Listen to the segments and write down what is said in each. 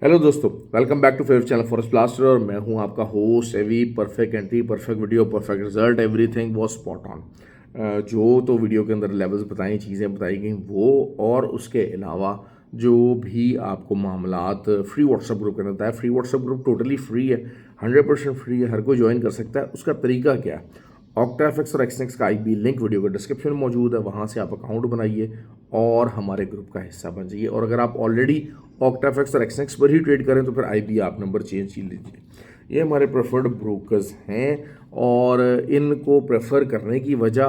Hello दोस्तों, welcome back to favourite channel forest blaster. और मैं हूं आपका host. Every perfect entry, perfect video, perfect result, everything was spot on. जो तो वीडियो के अंदर लेवल्स बताई, चीज़ें बताई गई वो, और उसके अलावा जो भी आपको मामलात फ्री व्हाट्सएप ग्रुप के अंदर है। Free WhatsApp group totally free है, 100% फ्री है, हर कोई ज्वाइन कर सकता है। उसका तरीका क्या है? ऑक्टाफिक्स और एक्सनेक्स का आईबी लिंक वीडियो के डिस्क्रिप्शन में मौजूद है, वहाँ से आप अकाउंट बनाइए और हमारे ग्रुप का हिस्सा बन जाइए। और अगर आप ऑलरेडी ऑक्टाफिक्स और एक्सनेक्स पर ही ट्रेड करें तो फिर आईबी आप नंबर चेंज कर लीजिए। ये हमारे प्रेफर्ड ब्रोकर्स हैं और इनको प्रेफर करने की वजह,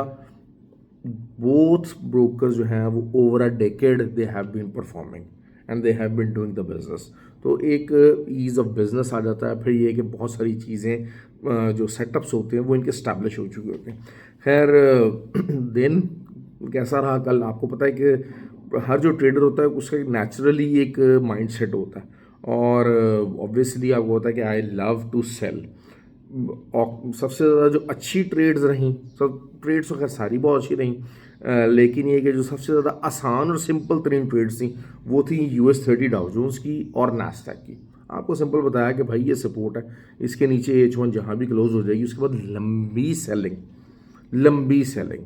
बोथ ब्रोकर्स जो हैं वो over a decade they have been performing and they have been doing the business. तो एक ईज़ ऑफ बिजनेस आ जाता है। फिर ये कि बहुत सारी चीज़ें जो सेटअप्स होते हैं वो इनके स्टैब्लिश हो चुके होते हैं। खैर दिन कैसा रहा कल, आपको पता है कि हर जो ट्रेडर होता है उसका नेचुरली एक माइंड सेट होता है। और ऑब्वियसली आपको होता है कि आई लव टू सेल। और सबसे ज़्यादा जो अच्छी ट्रेड्स रहीं, सब ट्रेड्स तो खैर सारी बहुत अच्छी रहीं, लेकिन ये कि जो सबसे ज़्यादा आसान और सिंपल तरीन ट्रेड्स थी वो थी US 30 डाउ जोन्स की और नास्डैक की। आपको सिंपल बताया कि भाई ये सपोर्ट है, इसके नीचे H1 जहाँ भी क्लोज हो जाएगी उसके बाद लंबी सेलिंग, लंबी सेलिंग।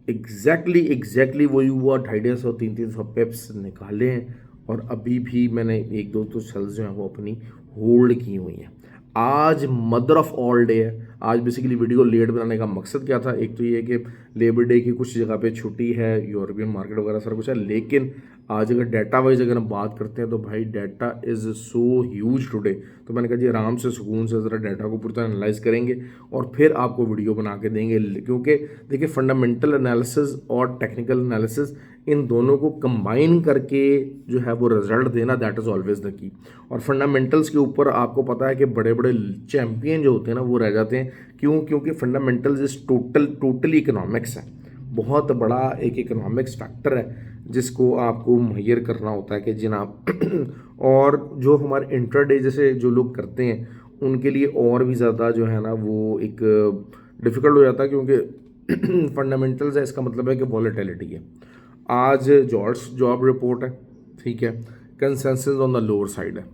एग्जैक्टली वही हुआ। 250 300 पेप्स निकाले हैं और अभी भी मैंने एक दो तो सेल्स जो हैं वो अपनी होल्ड की हुई हैं। आज मदर ऑफ ऑल डे है। आज बेसिकली वीडियो लेट बनाने का मकसद क्या था? एक तो ये कि लेबर डे की कुछ जगह पे छुट्टी है, यूरोपियन मार्केट वगैरह सारा कुछ है, लेकिन आज अगर डाटा वाइज अगर हम बात करते हैं तो भाई data is so huge today. तो मैंने कहा जी आराम से सुकून से ज़रा डाटा को पूरी तरह एनालाइज करेंगे और फिर आपको वीडियो बना के देंगे। क्योंकि देखिए, फंडामेंटल एनालिसिस और टेक्निकल एनालिसिस, इन दोनों को कंबाइन करके जो है वो रिजल्ट देना, that is always the key. और फंडामेंटल्स के ऊपर आपको पता है कि बड़े बड़े चैंपियन जो होते हैं ना वो रह जाते हैं। क्यों? क्योंकि फंडामेंटल्स इज टोटली इकोनॉमिक्स है, बहुत बड़ा एक इकोनॉमिक्स फैक्टर है जिसको आपको मुहैयर करना होता है कि जनाब और जो हमारे इंट्राडे जैसे जो लोग करते हैं उनके लिए और भी ज़्यादा जो है ना वो एक डिफ़िकल्ट हो जाता है, क्योंकि फंडामेंटल्स है, इसका मतलब है कि वॉलेटिलिटी है। आज जॉर्ज जॉब रिपोर्ट है, ठीक है, consensus on the lower side है,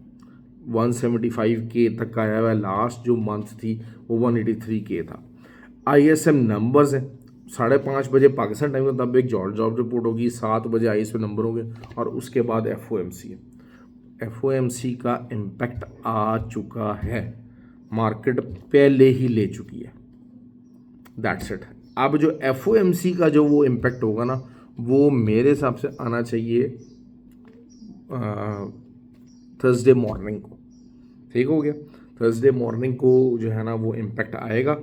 175K तक आया हुआ है। लास्ट जो मंथ थी वो 183K था। ISM नंबर्स हैं, 5:30 बजे पाकिस्तान टाइम के मुताबिक जॉर्ज जॉब रिपोर्ट होगी, 7 बजे ISM नंबर होंगे और उसके बाद FOMC है। FOMC का इम्पैक्ट आ चुका है, मार्केट पहले ही ले चुकी है, दैट्स इट। अब जो FOMC का जो वो इम्पैक्ट होगा ना वो मेरे हिसाब से आना चाहिए थर्सडे मॉर्निंग को। ठीक हो गया, थर्सडे मॉर्निंग को जो है ना वो इम्पैक्ट आएगा।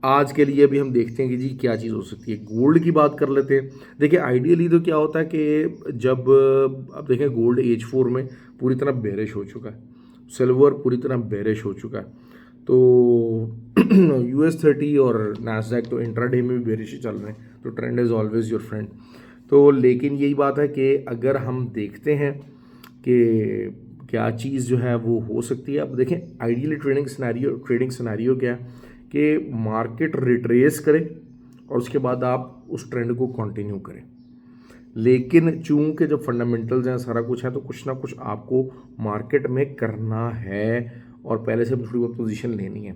आज के लिए भी हम देखते हैं कि जी क्या चीज़ हो सकती है। गोल्ड की बात कर लेते हैं। देखिए आइडियली तो क्या होता है कि जब अब देखें गोल्ड H4 में पूरी तरह बेरिश हो चुका है, सिल्वर पूरी तरह बेरिश हो चुका है, तो US 30 और नास्डैक तो इंट्राडे में भी बेरिश ही चल रहे हैं, तो trend is always your friend. तो लेकिन यही बात है कि अगर हम देखते हैं कि क्या चीज़ जो है वो हो सकती है। अब देखें आइडियली ट्रेडिंग सिनेरियो क्या है कि मार्केट रिट्रेस करे और उसके बाद आप उस ट्रेंड को कंटिन्यू करें। लेकिन चूंकि जब फंडामेंटल्स हैं, सारा कुछ है, तो कुछ ना कुछ आपको मार्केट में करना है और पहले से थोड़ी बहुत पोजीशन लेनी है।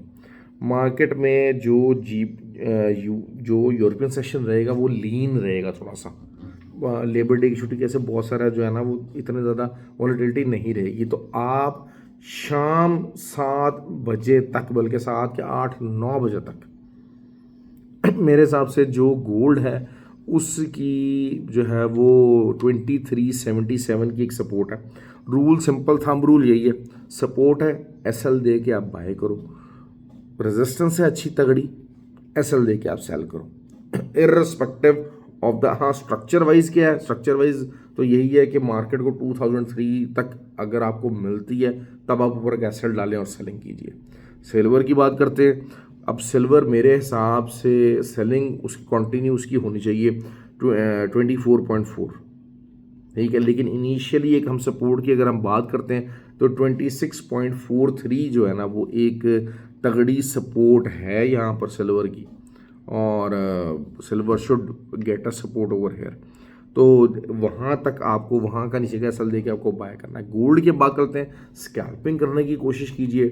मार्केट में जो यूरोपियन सेशन रहेगा वो लीन रहेगा थोड़ा सा। लेबर डे की छुट्टी कैसे बहुत सारा जो है ना वो इतने ज़्यादा वॉलेटिलिटी नहीं रहेगी। तो आप शाम 7 बजे तक, बल्कि 7 या 8 9 बजे तक मेरे हिसाब से जो गोल्ड है उसकी जो है वो 2377 की एक सपोर्ट है। रूल सिंपल थंब रूल यही है, सपोर्ट है SL दे के आप बाय करो, रेजिस्टेंस है अच्छी तगड़ी, SL दे के आप सेल करो, इर्रेस्पेक्टिव ऑफ द। हाँ, स्ट्रक्चर वाइज क्या है? स्ट्रक्चर वाइज तो यही है कि मार्केट को 2003 तक अगर आपको मिलती है तब आप ऊपर का एसेट डालें और सेलिंग कीजिए। सिल्वर की बात करते हैं। अब सिल्वर मेरे हिसाब से सेलिंग उसकी कंटिन्यू उसकी होनी चाहिए 24.4, ठीक है, लेकिन इनिशियली एक हम सपोर्ट की अगर हम बात करते हैं तो 26.43 जो है ना वो एक तगड़ी सपोर्ट है यहाँ पर सिल्वर की, और silver should get a support over here. तो वहाँ तक आपको वहाँ का नीचे का एसएल देके आपको बाय करना है। गोल्ड की बात करते हैं, स्कैल्पिंग करने की कोशिश कीजिए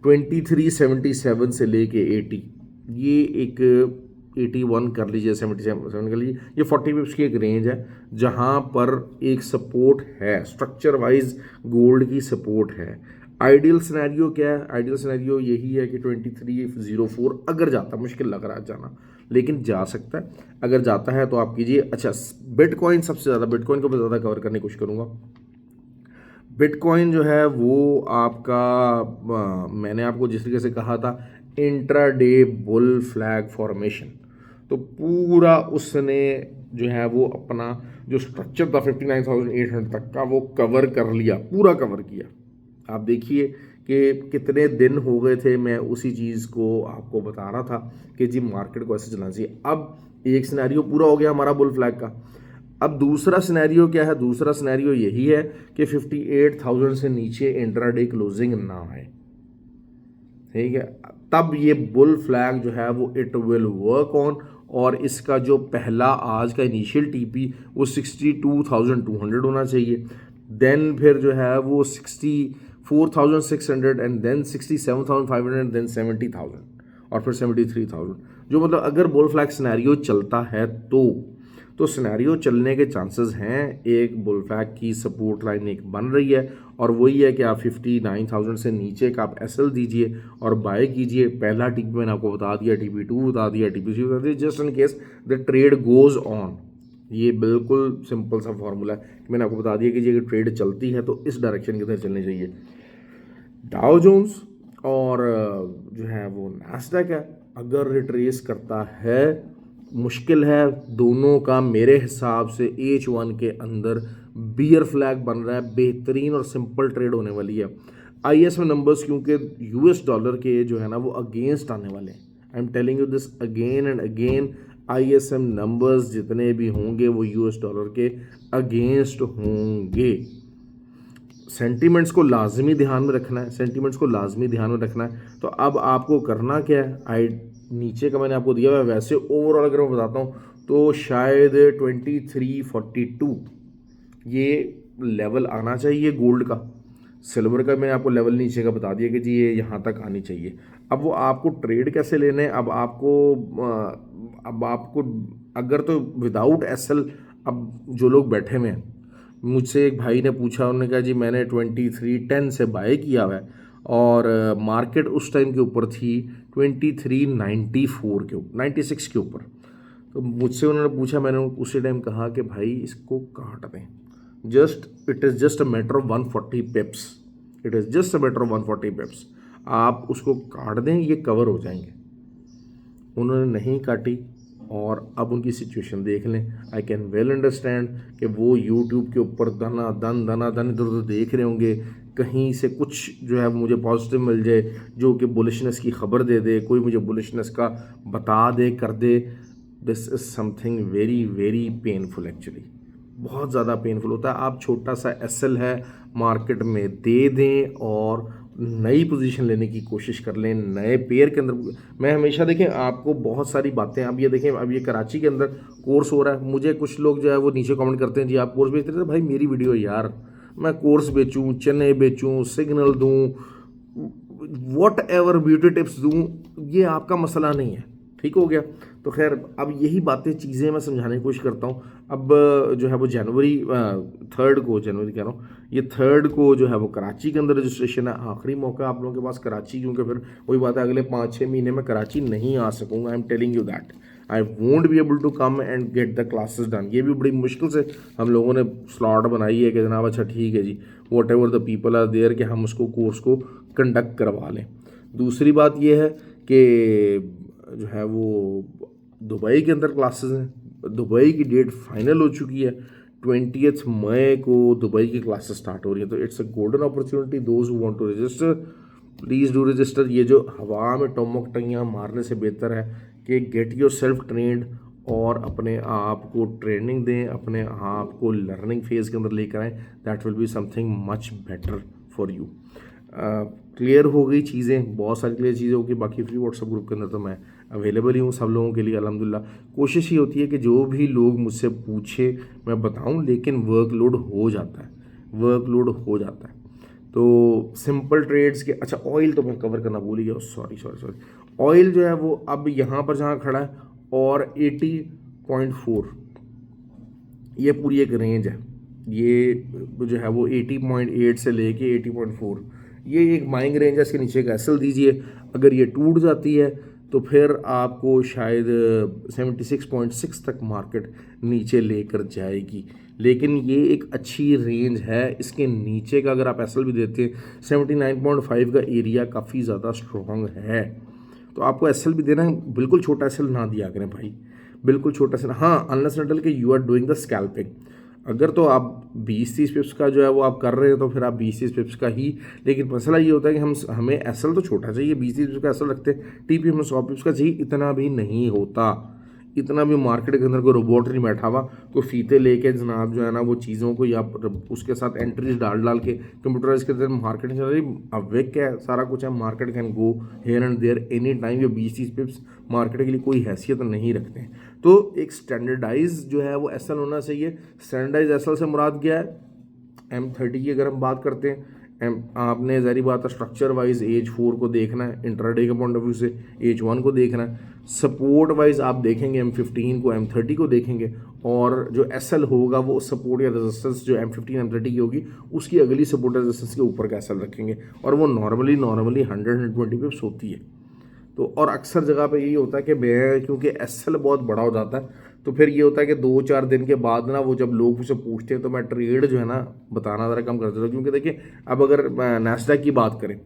2377 से लेके 80, ये एक 81 कर लीजिए, 77 कर लीजिए, ये 40 पिप्स की एक रेंज है जहाँ पर एक सपोर्ट है, स्ट्रक्चर वाइज गोल्ड की सपोर्ट है। आइडियल सिनेरियो क्या है? आइडियल सिनेरियो यही है कि 2304 अगर जाता, मुश्किल लग रहा है जाना, लेकिन जा सकता है। अगर जाता है तो आप कीजिए। अच्छा, बिटकॉइन सबसे ज़्यादा, बिटकॉइन को मैं ज़्यादा कवर करने की कोशिश करूँगा। बिटकॉइन जो है वो आपका मैंने आपको जिस तरीके से कहा था इंट्राडे बुल फ्लैग फॉर्मेशन, तो पूरा उसने जो है वो अपना जो स्ट्रक्चर था 59,800 तक का वो कवर कर लिया, पूरा कवर किया। आप देखिए कि कितने दिन हो गए थे मैं उसी चीज़ को आपको बता रहा था कि जी मार्केट को ऐसे चलना चाहिए। अब एक सिनेरियो पूरा हो गया हमारा बुल फ्लैग का। अब दूसरा सिनेरियो क्या है? दूसरा सिनेरियो यही है कि 58,000 से नीचे इंट्राडे क्लोजिंग ना आए, ठीक है, तब ये बुल फ्लैग जो है वो इट विल वर्क ऑन। और इसका जो पहला आज का इनिशियल टीपी वो 62,200 होना चाहिए, देन फिर जो है वो 64,600 एंड देन 67,500 देन 70,000 और फिर 73,000। जो मतलब अगर बुल फ्लैग सिनेरियो चलता है तो सिनेरियो चलने के चांसेस हैं। एक बुल फ्लैग की सपोर्ट लाइन एक बन रही है और वही है कि आप 59,000 से नीचे का आप एसएल दीजिए और बाय कीजिए। पहला टीपी मैंने आपको बता दिया, TP2 बता दिया, TP3 बता दिया, just in case the trade goes on. ये बिल्कुल सिंपल सा फॉर्मूला है कि मैंने आपको बता दिया कि अगर ट्रेड चलती है तो इस डायरेक्शन के अंदर चलनी चाहिए। डाउ जोन्स और जो है वो नैस्डैक है, अगर रिट्रेस करता है, मुश्किल है दोनों का मेरे हिसाब से H1 के अंदर बियर फ्लैग बन रहा है, बेहतरीन और सिंपल ट्रेड होने वाली है। ISM नंबर्स क्योंकि US डॉलर के जो है ना वो अगेंस्ट आने वाले हैं, आई am telling you this again and again. ISM numbers जितने भी होंगे वो US डॉलर के अगेंस्ट होंगे। सेंटीमेंट्स को लाजमी ध्यान में रखना है, सेंटीमेंट्स को लाजमी ध्यान में रखना है। तो अब आपको करना क्या है, नीचे का मैंने आपको दिया हुआ है, वैसे ओवरऑल अगर मैं बताता हूँ तो शायद 2342 ये लेवल आना चाहिए गोल्ड का। सिल्वर का मैंने आपको लेवल नीचे का बता दिया कि जी ये यहाँ तक आनी चाहिए। अब वो आपको ट्रेड कैसे लेने, अब आपको अगर तो विदाउट एसएल, अब जो लोग बैठे हुए हैं, मुझसे एक भाई ने पूछा, उन्होंने कहा जी मैंने 2310 से बाय किया हुआ है और मार्केट उस टाइम के ऊपर थी 2394 के ऊपर, 96 के ऊपर। तो मुझसे उन्होंने पूछा, मैंने उसी टाइम कहा कि भाई इसको काट दें, it is just a matter of 140 पिप्स, it is just a matter of 140 पिप्स, आप उसको काट दें, ये कवर हो जाएंगे। उन्होंने नहीं काटी और अब उनकी सिचुएशन देख लें। आई कैन वेल अंडरस्टैंड कि वो यूट्यूब के ऊपर दना दन इधर उधर देख रहे होंगे, कहीं से कुछ जो है मुझे पॉजिटिव मिल जाए जो कि बुलिशनेस की खबर दे दे, कोई मुझे बुलिशनेस का बता दे, कर दे। This is something very very painful, actually बहुत ज़्यादा पेनफुल होता है। आप छोटा सा एसएल है मार्केट में दे दें और नई पोजीशन लेने की कोशिश कर लें नए पेयर के अंदर। मैं हमेशा देखें आपको बहुत सारी बातें, अब ये देखें, अब ये कराची के अंदर कोर्स हो रहा है, मुझे कुछ लोग जो है वो नीचे कमेंट करते हैं जी आप कोर्स बेचते थे। भाई मेरी वीडियो यार, मैं कोर्स बेचूं, चने बेचूं, सिग्नल दूं, वॉट एवर ब्यूटी टिप्स दूं, ये आपका मसला नहीं है, ठीक हो गया। तो खैर अब यही बातें चीज़ें मैं समझाने की कोशिश करता हूँ। अब जो है वो जनवरी 3 को, जनवरी कह रहा हूँ, ये 3 को जो है वो कराची के अंदर रजिस्ट्रेशन है। आखिरी मौका आप लोगों के पास कराची, क्योंकि फिर वही बात है अगले 5-6 महीने में कराची नहीं आ सकूँगा। I am telling you that I won't be able to come and get the classes done. ये भी बड़ी मुश्किल से हम लोगों ने स्लॉट बनाई है कि जनाब अच्छा ठीक है जी, whatever the people are there, कि हम उसको कोर्स को कंडक्ट करवा लें। दूसरी बात ये है कि जो है वो दुबई के अंदर क्लासेस हैं। दुबई की डेट फाइनल हो चुकी है, 20 मई को दुबई की क्लासेस स्टार्ट हो रही है। तो it's a golden opportunity, those who want to register please do register. ये जो हवा में टोमक टंगियाँ मारने से बेहतर है कि गेट योर सेल्फ ट्रेंड और अपने आप को ट्रेनिंग दें, अपने आप को लर्निंग फेज़ के अंदर लेकर आएँ। That will be something much better for you. Clear हो गई चीज़ें, बहुत सारी क्लियर चीज़ें होगी। बाकी फ्री व्हाट्सएप ग्रुप के अंदर तो मैं अवेलेबल ही हूँ सब लोगों के लिए अल्हम्दुलिल्लाह। कोशिश ही होती है कि जो भी लोग मुझसे पूछे मैं बताऊँ, लेकिन वर्कलोड हो जाता है, वर्कलोड हो जाता है। तो सिंपल ट्रेड्स के, अच्छा ऑयल तो मैं कवर करना भूल ही गया, सॉरी। ऑयल जो है वो अब यहाँ पर जहाँ खड़ा है और 80.4, ये पूरी एक रेंज है, ये जो है वो 80.8 से लेके 80.4, ये एक बाइंग रेंज है। इसके नीचे का एसएल दीजिए, अगर ये टूट जाती है तो फिर आपको शायद 76.6 तक मार्केट नीचे लेकर जाएगी, लेकिन ये एक अच्छी रेंज है। इसके नीचे का अगर आप एसएल भी देते हैं 79.5 का एरिया काफ़ी ज़्यादा स्ट्रॉन्ग है, तो आपको एसएल भी देना है। बिल्कुल छोटा एसएल ना दिया करें भाई, बिल्कुल छोटा एसएल। हाँ, अनलेस अनटिल के you are doing the scalping. अगर तो आप 20-30 पिप्स का जो है वो आप कर रहे हैं तो फिर आप 20-30 पिप्स का ही, लेकिन मसला ये होता है कि हमें एसएल तो छोटा चाहिए, 20-30 पिप्स का एसएल रखते हैं, टीपी हमें 100 पिप्स का चाहिए, इतना भी नहीं होता। इतना भी मार्केट के अंदर कोई रोबोट नहीं बैठा हुआ, कोई फीते लेके जनाब जो है ना वो चीज़ों को या उसके साथ एंट्रीज डाल के कंप्यूटराइज के अंदर मार्केट चल रही। अब वे क्या है, सारा कुछ है, market can go here and there any time. ये 20-30 पिप्स मार्केट के लिए कोई हैसियत नहीं रखते हैं। तो एक स्टैंडर्डाइज जो है वो एसएल होना चाहिए। स्टैंडर्डाइज एसएल से मुराद क्या है, M30 की अगर हम बात करते हैं, आपने ज़ाहिर बात है स्ट्रक्चर वाइज H4 को देखना है, इंट्राडे के पॉइंट ऑफ व्यू से H1 को देखना है, सपोर्ट वाइज आप देखेंगे M15 को, M30 को देखेंगे, और जो एसएल होगा वो सपोर्ट या रेजिस्टेंस जो M15 M30 की होगी उसकी अगली सपोर्ट रेजिस्टेंस के ऊपर का एसएल रखेंगे, और वो नॉर्मली 100-120 पिप्स होती है। तो और अक्सर जगह पे यही होता है कि मैं, क्योंकि एसएल बहुत बड़ा हो जाता है, तो फिर ये होता है कि 2-4 दिन के बाद ना वो जब लोग मुझसे पूछते हैं तो मैं ट्रेड जो है ना बताना ज़रा कम कर देता हूँ। क्योंकि देखिए अब अगर नैस्डैक की बात करें,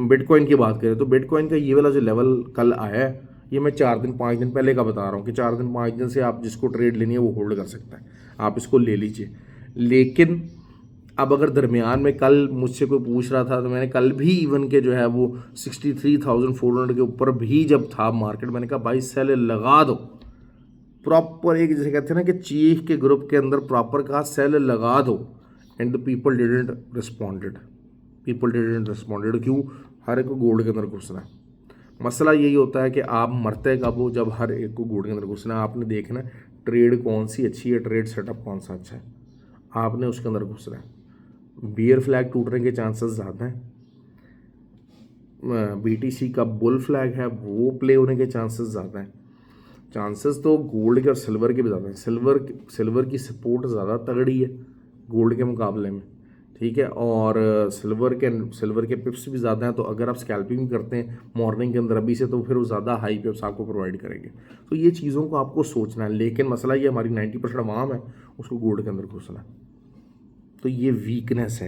बिटकॉइन की बात करें, तो बिटकॉइन का ये वाला जो लेवल कल आया है, ये मैं 4-5 दिन पहले का बता रहा हूँ कि 4-5 दिन से आप जिसको ट्रेड लेनी है वो होल्ड कर सकता है, आप इसको ले लीजिए। लेकिन अब अगर दरमियान में कल मुझसे कोई पूछ रहा था तो मैंने कल भी इवन के जो है वो 63,400 के ऊपर भी जब था मार्केट, मैंने कहा भाई सेल लगा दो प्रॉपर, एक जैसे कहते हैं ना कि चीफ के ग्रुप के अंदर प्रॉपर कहा सेल लगा दो, and the people didn't responded, क्यों, हर एक को गोल्ड के अंदर घुसना है। मसला यही होता है कि आप मरते कब हो, जब हर एक को गोल्ड के अंदर घुसना है। आपने देखना ट्रेड कौन सी अच्छी है, ट्रेड सेटअप कौन सा अच्छा है, आपने उसके अंदर घुसना है। बियर फ्लैग टूटने के चांसेस ज़्यादा हैं, बीटीसी का बुल फ्लैग है वो प्ले होने के चांसेस ज़्यादा हैं। चांसेस तो गोल्ड के और सिल्वर के भी ज़्यादा हैं। सिल्वर की सपोर्ट ज़्यादा तगड़ी है गोल्ड के मुकाबले में, ठीक है, और सिल्वर के पिप्स भी ज़्यादा हैं। तो अगर आप स्कैल्पिंग करते हैं मॉर्निंग के अंदर अभी से, तो फिर वो ज़्यादा हाई पिप्स आपको प्रोवाइड करेंगे। तो ये चीज़ों को आपको सोचना है, लेकिन मसला ये हमारी 90% आवाम है उसको गोल्ड के अंदर घुसना है। तो ये वीकनेस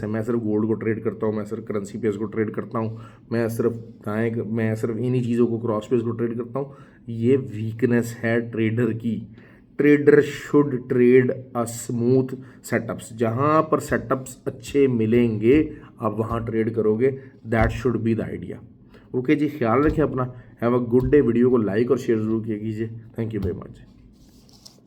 है। मैं सिर्फ गोल्ड को ट्रेड करता हूँ, मैं सिर्फ करेंसी पेज को ट्रेड करता हूँ, मैं सिर्फ इन्हीं चीज़ों को क्रॉस पेज को ट्रेड करता हूँ। ये वीकनेस है ट्रेडर की। Trader should trade a smooth setups, जहाँ पर सेटअप्स अच्छे मिलेंगे आप वहाँ ट्रेड करोगे, that should be the idea. Okay जी, ख्याल रखें अपना। Have a good day. Video को लाइक और शेयर जरूर किया कीजिए। Thank you very much.